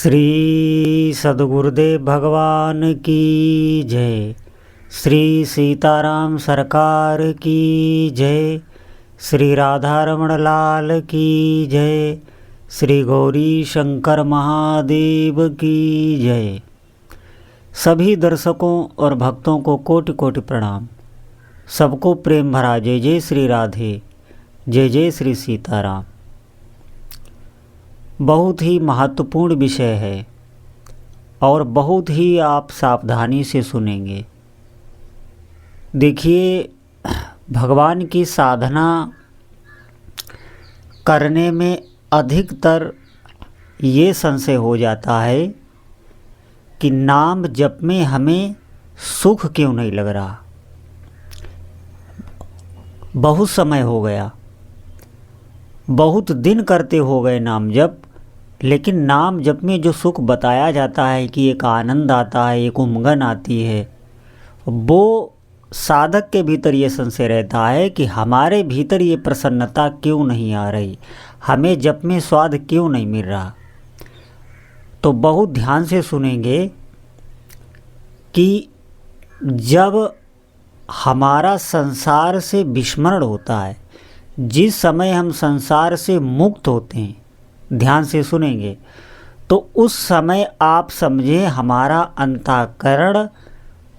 श्री सद्गुरुदेव भगवान की जय। श्री सीताराम सरकार की जय। श्री राधा रमण लाल की जय। श्री गौरी शंकर महादेव की जय। सभी दर्शकों और भक्तों को कोटि कोटि प्रणाम। सबको प्रेम भरा जय जय श्री राधे, जय जय श्री सीताराम। बहुत ही महत्वपूर्ण विषय है और बहुत ही आप सावधानी से सुनेंगे। देखिए, भगवान की साधना करने में अधिकतर ये संशय हो जाता है कि नाम जप में हमें सुख क्यों नहीं लग रहा। बहुत समय हो गया, बहुत दिन करते हो गए नाम जप, लेकिन नाम जप में जो सुख बताया जाता है कि एक आनंद आता है, एक उमंगन आती है, वो साधक के भीतर ये संशय रहता है कि हमारे भीतर ये प्रसन्नता क्यों नहीं आ रही, हमें जप में स्वाद क्यों नहीं मिल रहा। तो बहुत ध्यान से सुनेंगे कि जब हमारा संसार से विस्मरण होता है, जिस समय हम संसार से मुक्त होते हैं, ध्यान से सुनेंगे, तो उस समय आप समझें हमारा अंतःकरण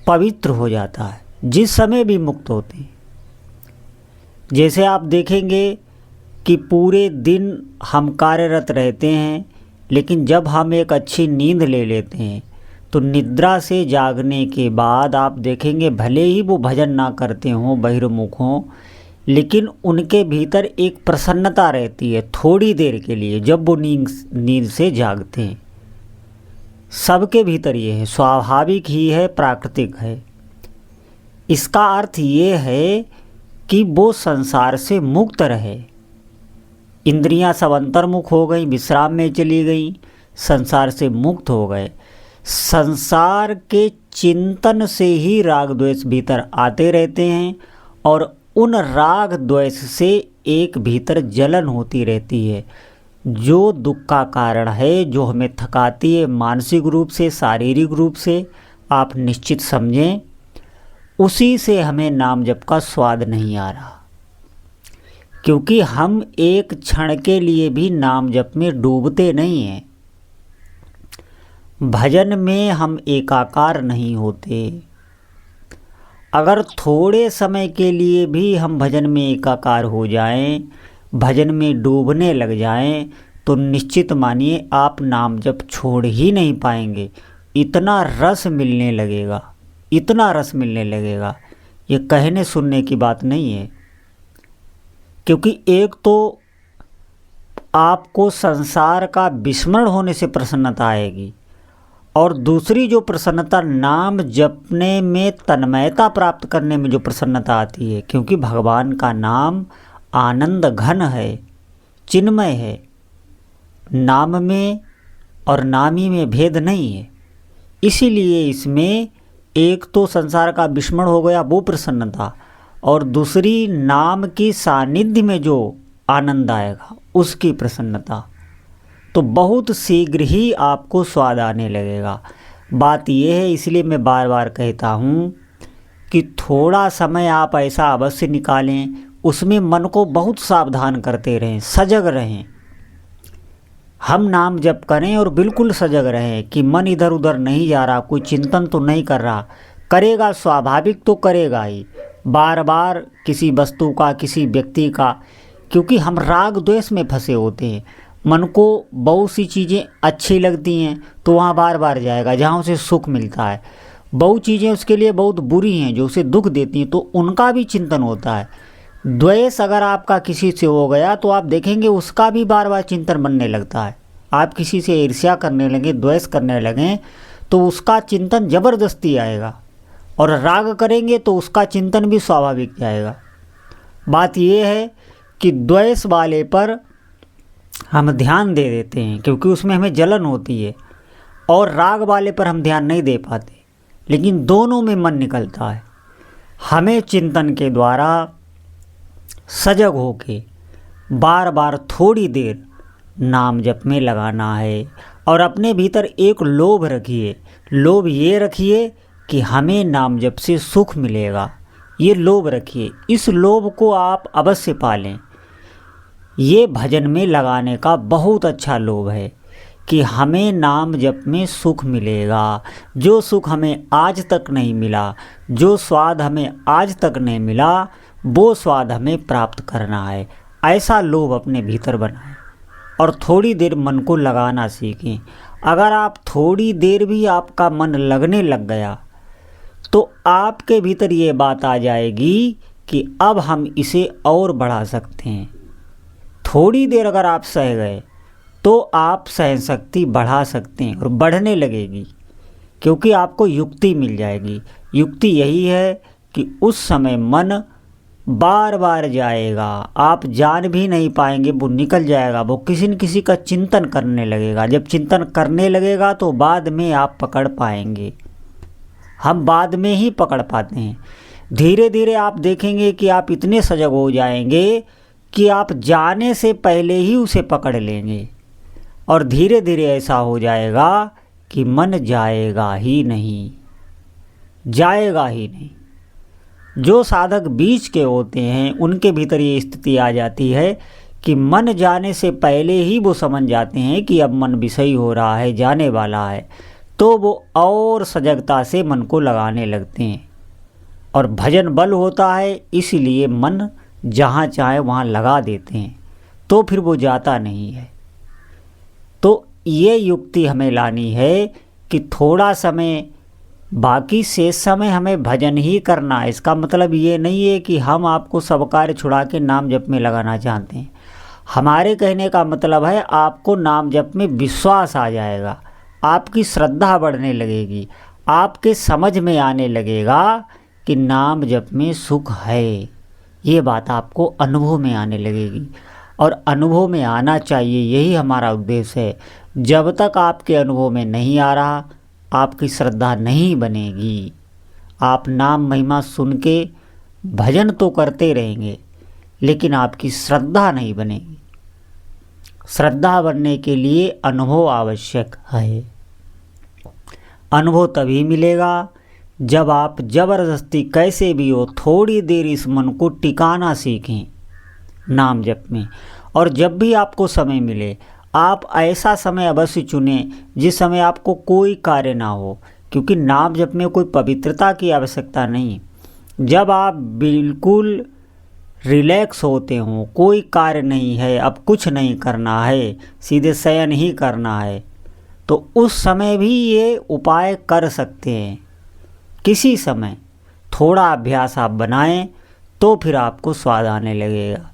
पवित्र हो जाता है। जिस समय भी मुक्त होते हैं, जैसे आप देखेंगे कि पूरे दिन हम कार्यरत रहते हैं, लेकिन जब हम एक अच्छी नींद ले लेते हैं तो निद्रा से जागने के बाद आप देखेंगे भले ही वो भजन ना करते हों, बहिर्मुख हों, लेकिन उनके भीतर एक प्रसन्नता रहती है थोड़ी देर के लिए जब वो नींद से जागते हैं। सबके भीतर ये है, स्वाभाविक ही है, प्राकृतिक है। इसका अर्थ ये है कि वो संसार से मुक्त रहे। इंद्रियां सब अंतर्मुख हो गई, विश्राम में चली गई, संसार से मुक्त हो गए। संसार के चिंतन से ही राग द्वेष भीतर आते रहते हैं और उन राग द्वेष से एक भीतर जलन होती रहती है, जो दुख का कारण है, जो हमें थकाती है मानसिक रूप से, शारीरिक रूप से। आप निश्चित समझें, उसी से हमें नाम जप का स्वाद नहीं आ रहा, क्योंकि हम एक क्षण के लिए भी नाम जप में डूबते नहीं हैं। भजन में हम एकाकार नहीं होते। अगर थोड़े समय के लिए भी हम भजन में एकाकार हो जाएं, भजन में डूबने लग जाएं, तो निश्चित मानिए आप नाम जप छोड़ ही नहीं पाएंगे। इतना रस मिलने लगेगा, इतना रस मिलने लगेगा, ये कहने सुनने की बात नहीं है। क्योंकि एक तो आपको संसार का विस्मरण होने से प्रसन्नता आएगी, और दूसरी जो प्रसन्नता नाम जपने में तन्मयता प्राप्त करने में जो प्रसन्नता आती है, क्योंकि भगवान का नाम आनंद घन है, चिन्मय है। नाम में और नामी में भेद नहीं है। इसीलिए इसमें एक तो संसार का विस्मरण हो गया, वो प्रसन्नता, और दूसरी नाम की सानिध्य में जो आनंद आएगा उसकी प्रसन्नता। तो बहुत शीघ्र ही आपको स्वाद आने लगेगा। बात यह है, इसलिए मैं बार बार कहता हूँ कि थोड़ा समय आप ऐसा अवश्य निकालें, उसमें मन को बहुत सावधान करते रहें, सजग रहें। हम नाम जप करें और बिल्कुल सजग रहें कि मन इधर उधर नहीं जा रहा, कोई चिंतन तो नहीं कर रहा। करेगा, स्वाभाविक तो करेगा ही, बार बार किसी वस्तु का, किसी व्यक्ति का, क्योंकि हम राग द्वेष में फंसे होते हैं। मन को बहुत सी चीज़ें अच्छी लगती हैं तो वहाँ बार बार जाएगा जहाँ उसे सुख मिलता है। बहुत चीज़ें उसके लिए बहुत बुरी हैं जो उसे दुख देती हैं, तो उनका भी चिंतन होता है। द्वेष अगर आपका किसी से हो गया तो आप देखेंगे उसका भी बार बार चिंतन बनने लगता है। आप किसी से ईर्ष्या करने लगें, द्वेष करने लगें, तो उसका चिंतन ज़बरदस्ती आएगा, और राग करेंगे तो उसका चिंतन भी स्वाभाविक जाएगा। बात यह है कि द्वेष वाले पर हम ध्यान दे देते हैं क्योंकि उसमें हमें जलन होती है, और राग वाले पर हम ध्यान नहीं दे पाते, लेकिन दोनों में मन निकलता है। हमें चिंतन के द्वारा सजग होके बार बार थोड़ी देर नाम जप में लगाना है। और अपने भीतर एक लोभ रखिए। लोभ ये रखिए कि हमें नाम जप से सुख मिलेगा, ये लोभ रखिए। इस लोभ को आप अवश्य पालें। ये भजन में लगाने का बहुत अच्छा लोभ है कि हमें नाम जप में सुख मिलेगा। जो सुख हमें आज तक नहीं मिला, जो स्वाद हमें आज तक नहीं मिला, वो स्वाद हमें प्राप्त करना है। ऐसा लोभ अपने भीतर बनाएं और थोड़ी देर मन को लगाना सीखें। अगर आप थोड़ी देर भी आपका मन लगने लग गया तो आपके भीतर ये बात आ जाएगी कि अब हम इसे और बढ़ा सकते हैं। थोड़ी देर अगर आप सह गए तो आप सहन शक्ति बढ़ा सकते हैं और बढ़ने लगेगी, क्योंकि आपको युक्ति मिल जाएगी। युक्ति यही है कि उस समय मन बार बार जाएगा, आप जान भी नहीं पाएंगे, वो निकल जाएगा, वो किसी न किसी का चिंतन करने लगेगा। जब चिंतन करने लगेगा तो बाद में आप पकड़ पाएंगे। हम बाद में ही पकड़ पाते हैं। धीरे धीरे आप देखेंगे कि आप इतने सजग हो जाएंगे कि आप जाने से पहले ही उसे पकड़ लेंगे, और धीरे धीरे ऐसा हो जाएगा कि मन जाएगा ही नहीं, जाएगा ही नहीं। जो साधक बीच के होते हैं उनके भीतर ये स्थिति आ जाती है कि मन जाने से पहले ही वो समझ जाते हैं कि अब मन विषयी हो रहा है, जाने वाला है, तो वो और सजगता से मन को लगाने लगते हैं। और भजन बल होता है, इसलिए मन जहाँ चाहे वहाँ लगा देते हैं, तो फिर वो जाता नहीं है। तो ये युक्ति हमें लानी है कि थोड़ा समय, बाकी शेष समय हमें भजन ही करना है। इसका मतलब ये नहीं है कि हम आपको सब कार्य छुड़ा के नाम जप में लगाना चाहते हैं। हमारे कहने का मतलब है आपको नाम जप में विश्वास आ जाएगा, आपकी श्रद्धा बढ़ने लगेगी, आपके समझ में आने लगेगा कि नाम जप में सुख है। ये बात आपको अनुभव में आने लगेगी, और अनुभव में आना चाहिए, यही हमारा उद्देश्य है। जब तक आपके अनुभव में नहीं आ रहा, आपकी श्रद्धा नहीं बनेगी। आप नाम महिमा सुन के भजन तो करते रहेंगे, लेकिन आपकी श्रद्धा नहीं बनेगी। श्रद्धा बनने के लिए अनुभव आवश्यक है। अनुभव तभी मिलेगा जब आप जबरदस्ती कैसे भी हो थोड़ी देर इस मन को टिकाना सीखें नाम जप में। और जब भी आपको समय मिले, आप ऐसा समय अवश्य चुनें जिस समय आपको कोई कार्य ना हो, क्योंकि नाम जप में कोई पवित्रता की आवश्यकता नहीं। जब आप बिल्कुल रिलैक्स होते हों, कोई कार्य नहीं है, अब कुछ नहीं करना है, सीधे शयन ही करना है, तो उस समय भी ये उपाय कर सकते हैं। किसी समय थोड़ा अभ्यास आप बनाएं तो फिर आपको स्वाद आने लगेगा।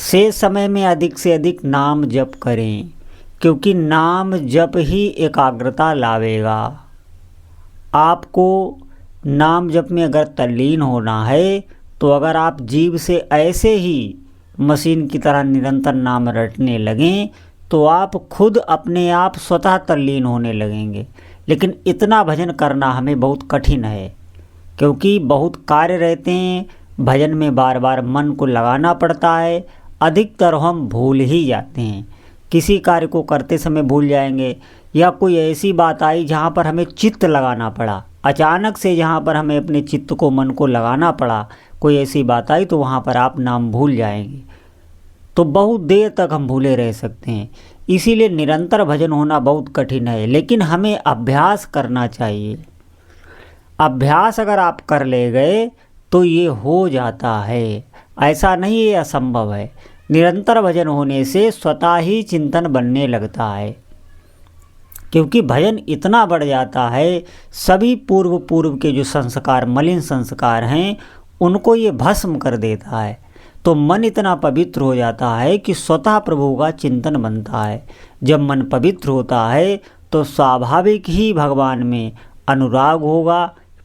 शेष समय में अधिक से अधिक नाम जप करें, क्योंकि नाम जप ही एकाग्रता लावेगा। आपको नाम जप में अगर तल्लीन होना है तो अगर आप जीभ से ऐसे ही मशीन की तरह निरंतर नाम रटने लगें तो आप खुद अपने आप स्वतः तल्लीन होने लगेंगे। लेकिन इतना भजन करना हमें बहुत कठिन है, क्योंकि बहुत कार्य रहते हैं, भजन में बार बार मन को लगाना पड़ता है। अधिकतर हम भूल ही जाते हैं, किसी कार्य को करते समय भूल जाएंगे, या कोई ऐसी बात आई जहाँ पर हमें चित्त लगाना पड़ा, अचानक से जहाँ पर हमें अपने चित्त को, मन को लगाना पड़ा, कोई ऐसी बात आई तो वहाँ पर आप नाम भूल जाएंगे, तो बहुत देर तक हम भूले रह सकते हैं। इसीलिए निरंतर भजन होना बहुत कठिन है, लेकिन हमें अभ्यास करना चाहिए। अभ्यास अगर आप कर ले गए तो ये हो जाता है, ऐसा नहीं है असंभव है। निरंतर भजन होने से स्वतः ही चिंतन बनने लगता है, क्योंकि भजन इतना बढ़ जाता है, सभी पूर्व के जो संस्कार, मलिन संस्कार हैं, उनको ये भस्म कर देता है। तो मन इतना पवित्र हो जाता है कि स्वतः प्रभु का चिंतन बनता है। जब मन पवित्र होता है तो स्वाभाविक ही भगवान में अनुराग होगा,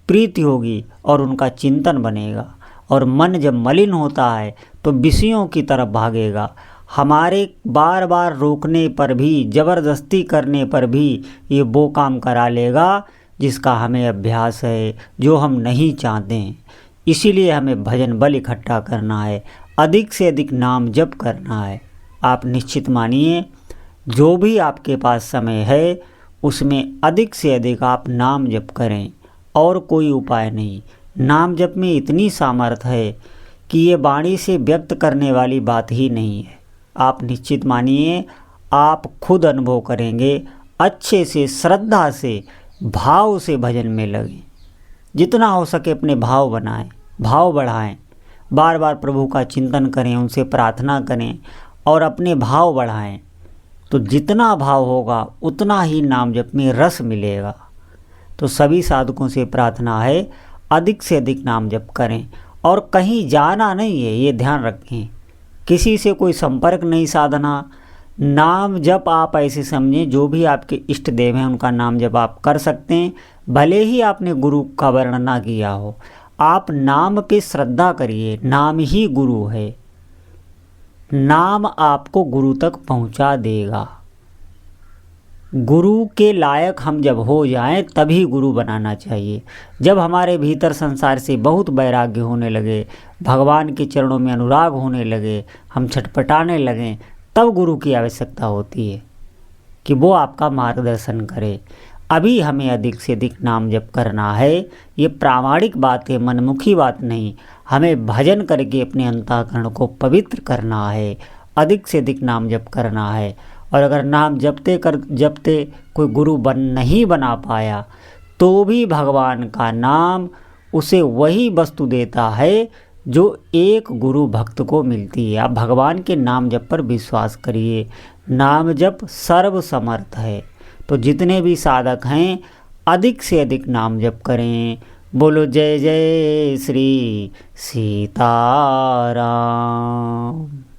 प्रीति होगी और उनका चिंतन बनेगा। और मन जब मलिन होता है तो विषयों की तरफ भागेगा। हमारे बार बार रोकने पर भी, ज़बरदस्ती करने पर भी ये वो काम करा लेगा जिसका हमें अभ्यास है, जो हम नहीं चाहते हैं। इसीलिए हमें भजन बल इकट्ठा करना है, अधिक से अधिक नाम जप करना है। आप निश्चित मानिए, जो भी आपके पास समय है उसमें अधिक से अधिक आप नाम जप करें, और कोई उपाय नहीं। नाम जप में इतनी सामर्थ्य है कि ये वाणी से व्यक्त करने वाली बात ही नहीं है। आप निश्चित मानिए, आप खुद अनुभव करेंगे। अच्छे से, श्रद्धा से, भाव से भजन में लगें। जितना हो सके अपने भाव बनाएं, भाव बढ़ाएं, बार बार प्रभु का चिंतन करें, उनसे प्रार्थना करें और अपने भाव बढ़ाएं। तो जितना भाव होगा उतना ही नाम जप में रस मिलेगा। तो सभी साधकों से प्रार्थना है, अधिक से अधिक नाम जप करें। और कहीं जाना नहीं है, ये ध्यान रखें। किसी से कोई संपर्क नहीं साधना। नाम जप आप ऐसे समझें, जो भी आपके इष्ट देव हैं उनका नाम जप आप कर सकते हैं, भले ही आपने गुरु का वर्णन ना किया हो। आप नाम पे श्रद्धा करिए, नाम ही गुरु है। नाम आपको गुरु तक पहुंचा देगा। गुरु के लायक हम जब हो जाएं तभी गुरु बनाना चाहिए। जब हमारे भीतर संसार से बहुत वैराग्य होने लगे, भगवान के चरणों में अनुराग होने लगे, हम छटपटाने लगें, तब गुरु की आवश्यकता होती है कि वो आपका मार्गदर्शन करे। अभी हमें अधिक से अधिक नाम जप करना है। ये प्रामाणिक बात है, मनमुखी बात नहीं। हमें भजन करके अपने अंतःकरण को पवित्र करना है, अधिक से अधिक नाम जप करना है। और अगर नाम जपते कोई गुरु नहीं बना पाया, तो भी भगवान का नाम उसे वही वस्तु देता है जो एक गुरु भक्त को मिलती है। आप भगवान के नाम जप पर विश्वास करिए। नाम जप सर्व समर्थ है। तो जितने भी साधक हैं, अधिक से अधिक नाम जप करें। बोलो जय जय श्री सीताराम।